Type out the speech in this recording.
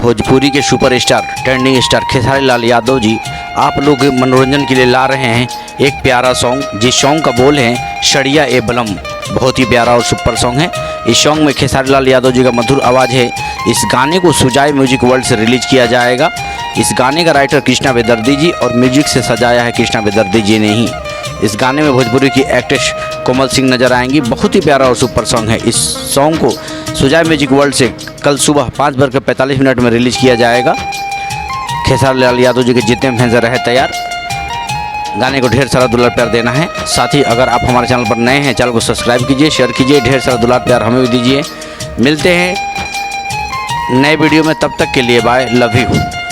भोजपुरी के superstar trending star Khesari Lal Yadav ji आप लोग के मनोरंजन के लिए ला रहे हैं एक प्यारा सॉन्ग, जिस सॉन्ग का बोल है सड़िया ए बलम। बहुत ही प्यारा और सुपर सॉन्ग है। इस सॉन्ग में खेसारी लाल यादव जी का मधुर आवाज़ है। इस गाने को सुजाय म्यूजिक वर्ल्ड से रिलीज किया जाएगा। इस गाने का राइटर कृष्णा बेदर्दी जी और म्यूजिक से सजाया है कृष्णा बेदर्दी जी ने ही। इस गाने में भोजपुरी की एक्ट्रेस कोमल सिंह नजर आएंगी। बहुत ही प्यारा और सुपर सॉन्ग है। इस सॉन्ग को सुजाय म्यूजिक वर्ल्ड से कल सुबह 5:45 में रिलीज किया जाएगा। खेसारी लाल यादव जी के जितने फैंस रहे तैयार। गाने को ढेर सारा दुलार प्यार देना है। साथ ही अगर आप हमारे चैनल पर नए हैं, चैनल को सब्सक्राइब कीजिए, शेयर कीजिए, ढेर सारा दुलार प्यार हमें भी दीजिए। मिलते हैं नए वीडियो में, तब तक के लिए बाय, लव यू।